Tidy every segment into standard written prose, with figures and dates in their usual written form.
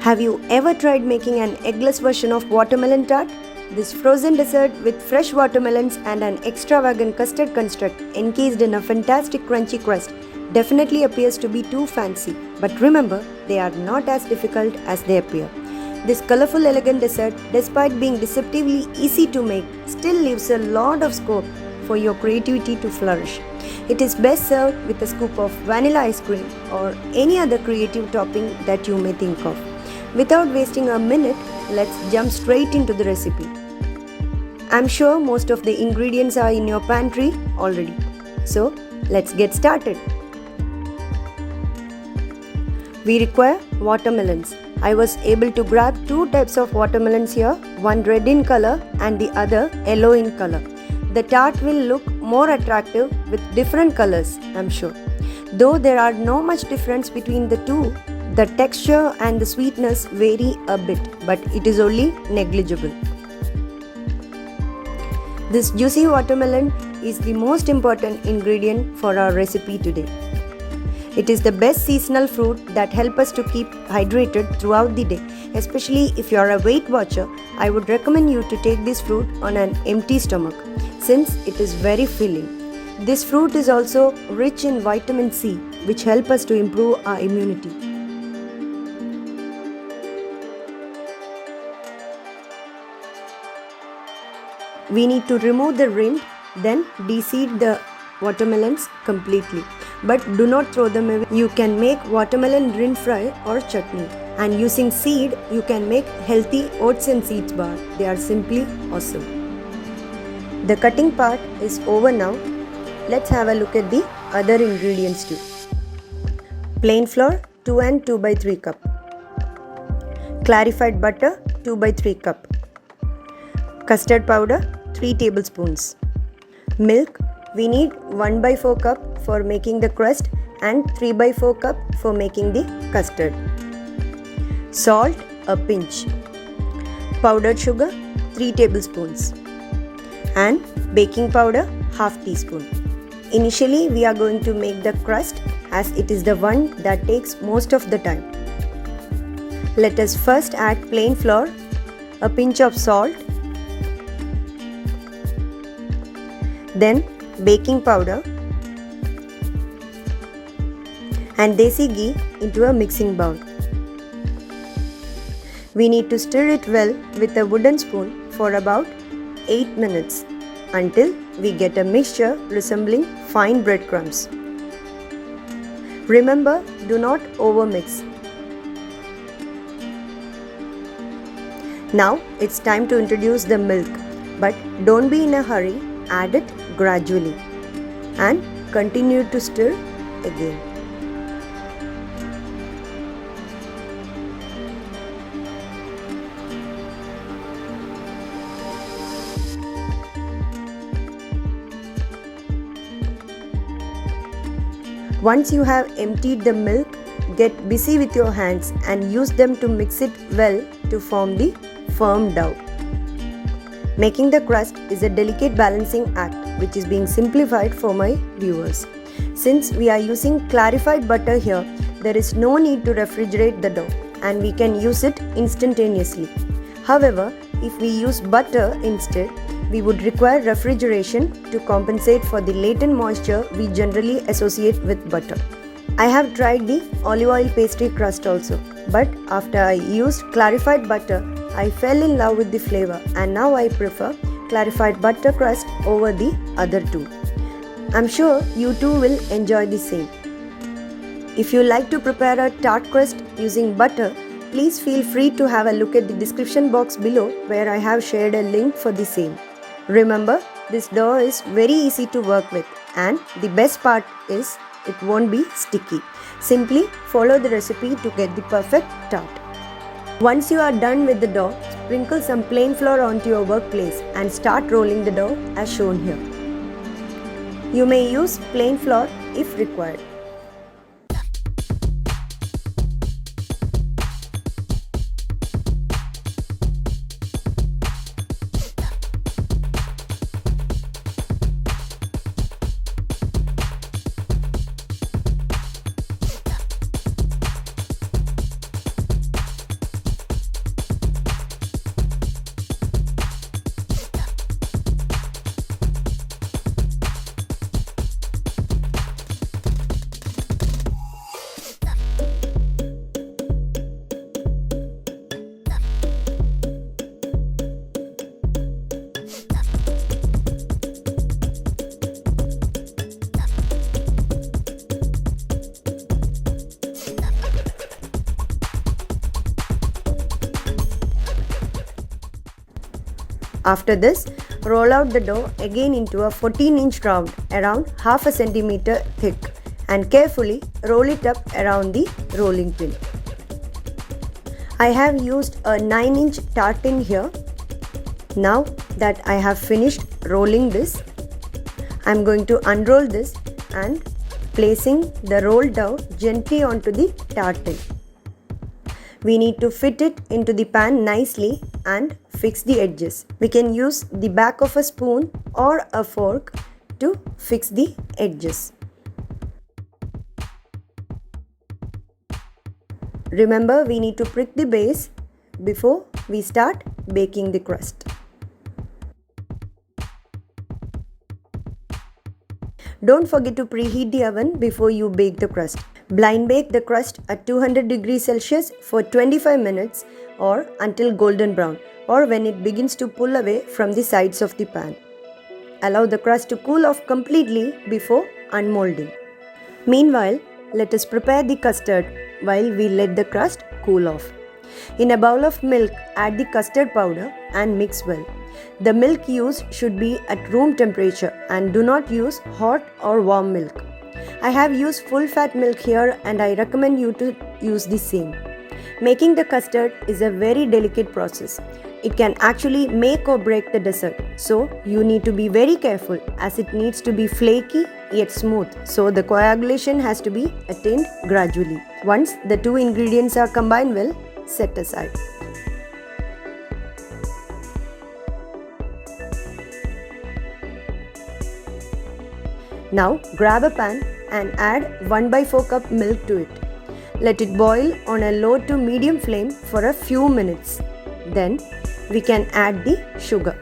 Have you ever tried making an eggless version of watermelon tart? This frozen dessert with fresh watermelons and an extravagant custard construct encased in a fantastic crunchy crust definitely appears to be too fancy, but remember, they are not as difficult as they appear. This colorful, elegant dessert, despite being deceptively easy to make, still leaves a lot of scope for your creativity to flourish. It is best served with a scoop of vanilla ice cream or any other creative topping that you may think of. Without wasting a minute, let's jump straight into the recipe. I'm sure most of the ingredients are in your pantry already. So, let's get started. We require watermelons. I was able to grab two types of watermelons here, one red in color and the other yellow in color. The tart will look more attractive with different colors, I'm sure. Though there are no much difference between the two, the texture and the sweetness vary a bit, but it is only negligible. This juicy watermelon is the most important ingredient for our recipe today. It is the best seasonal fruit that helps us to keep hydrated throughout the day. Especially if you are a Weight Watcher, I would recommend you to take this fruit on an empty stomach since it is very filling. This fruit is also rich in vitamin C, which help us to improve our immunity. We need to remove the rind, then de-seed the watermelons completely. But do not throw them away. You can make watermelon rind fry or chutney. And using seed, you can make healthy oats and seeds bar. They are simply awesome. The cutting part is over now. Let's have a look at the other ingredients too. Plain flour 2 and 2 by 3 cup. Clarified butter 2 by 3 cup. Custard powder 3 tablespoons. Milk, we need 1 by 4 cup for making the crust and 3 by 4 cup for making the custard. Salt, a pinch. Powdered sugar 3 tablespoons. And baking powder half teaspoon. Initially we are going to make the crust as it is the one that takes most of the time. Let us first add plain flour, a pinch of salt, then baking powder and desi ghee into a mixing bowl. We need to stir it well with a wooden spoon for about 8 minutes until we get a mixture resembling fine breadcrumbs. Remember, do not overmix. Now it's time to introduce the milk, but don't be in a hurry. Add it gradually and continue to stir again. Once you have emptied the milk, get busy with your hands and use them to mix it well to form the firm dough. Making the crust is a delicate balancing act which is being simplified for my viewers. Since we are using clarified butter here, there is no need to refrigerate the dough and we can use it instantaneously. However, if we use butter instead, we would require refrigeration to compensate for the latent moisture we generally associate with butter. I have tried the olive oil pastry crust also, but after I used clarified butter, I fell in love with the flavor and now I prefer clarified butter crust over the other two. I'm sure you too will enjoy the same. If you like to prepare a tart crust using butter, please feel free to have a look at the description box below where I have shared a link for the same. Remember, this dough is very easy to work with and the best part is it won't be sticky. Simply follow the recipe to get the perfect tart. Once you are done with the dough, sprinkle some plain flour onto your workplace and start rolling the dough as shown here. You may use plain flour if required. After this, roll out the dough again into a 14-inch round around half a centimeter thick and carefully roll it up around the rolling pin. I have used a 9-inch tartan here. Now that I have finished rolling this, I am going to unroll this and placing the rolled dough gently onto the tartan. We need to fit it into the pan nicely and fix the edges. We can use the back of a spoon or a fork to fix the edges. Remember, we need to prick the base before we start baking the crust. Don't forget to preheat the oven before you bake the crust. Blind bake the crust at 200 degrees Celsius for 25 minutes or until golden brown or when it begins to pull away from the sides of the pan. Allow the crust to cool off completely before unmolding. Meanwhile, let us prepare the custard while we let the crust cool off. In a bowl of milk, add the custard powder and mix well. The milk used should be at room temperature and do not use hot or warm milk. I have used full fat milk here and I recommend you to use the same. Making the custard is a very delicate process. It can actually make or break the dessert. So you need to be very careful as it needs to be flaky yet smooth. So the coagulation has to be attained gradually. Once the two ingredients are combined well, set aside. Now grab a pan and add 1/4 cup milk to it. Let it boil on a low to medium flame for a few minutes. Then we can add the sugar.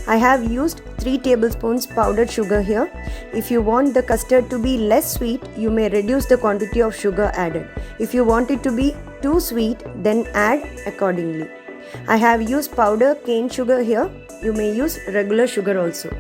I have used 3 tablespoons powdered sugar here. If you want the custard to be less sweet, you may reduce the quantity of sugar added. If you want it to be too sweet, then add accordingly. I have used powdered cane sugar here. You may use regular sugar also.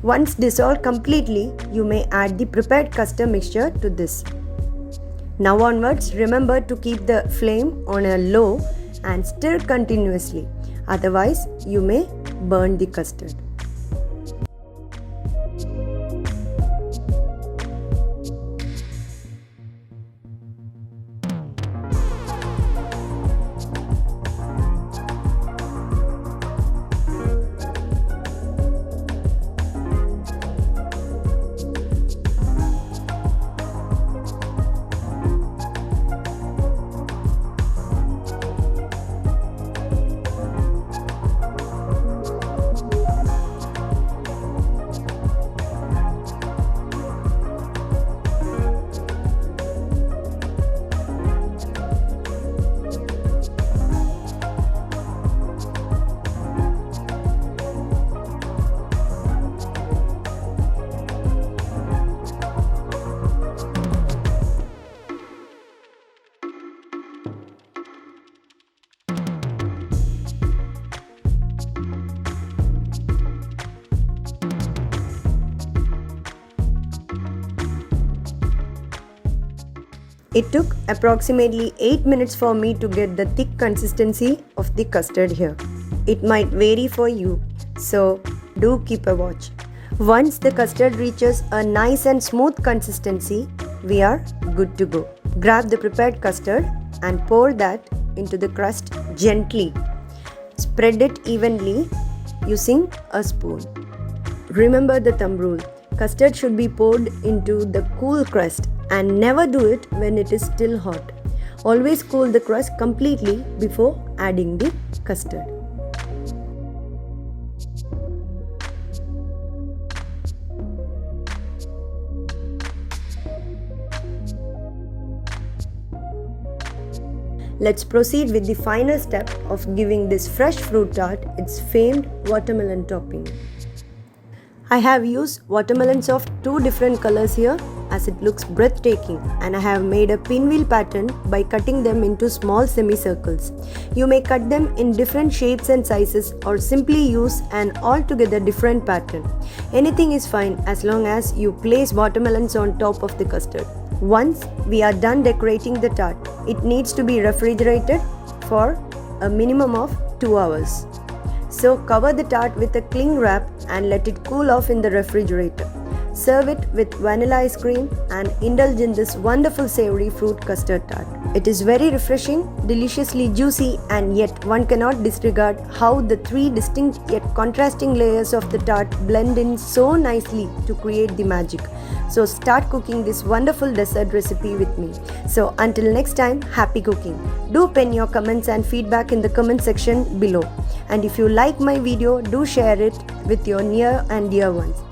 Once dissolved completely, you may add the prepared custard mixture to this. Now onwards, remember to keep the flame on a low and stir continuously. Otherwise, you may burn the custard. It took approximately 8 minutes for me to get the thick consistency of the custard here. It might vary for you, so do keep a watch. Once the custard reaches a nice and smooth consistency, we are good to go. Grab the prepared custard and pour that into the crust gently. Spread it evenly using a spoon. Remember the thumb rule. Custard should be poured into the cool crust and never do it when it is still hot. Always cool the crust completely before adding the custard. Let's proceed with the final step of giving this fresh fruit tart its famed watermelon topping. I have used watermelons of 2 different colors here as it looks breathtaking, and I have made a pinwheel pattern by cutting them into small semicircles. You may cut them in different shapes and sizes or simply use an altogether different pattern. Anything is fine as long as you place watermelons on top of the custard. Once we are done decorating the tart, it needs to be refrigerated for a minimum of 2 hours. So cover the tart with a cling wrap and let it cool off in the refrigerator. Serve it with vanilla ice cream and indulge in this wonderful savory fruit custard tart. It is very refreshing, deliciously juicy, and yet one cannot disregard how the 3 distinct yet contrasting layers of the tart blend in so nicely to create the magic. So start cooking this wonderful dessert recipe with me. So until next time, happy cooking. Do pen your comments and feedback in the comment section below. And if you like my video, do share it with your near and dear ones.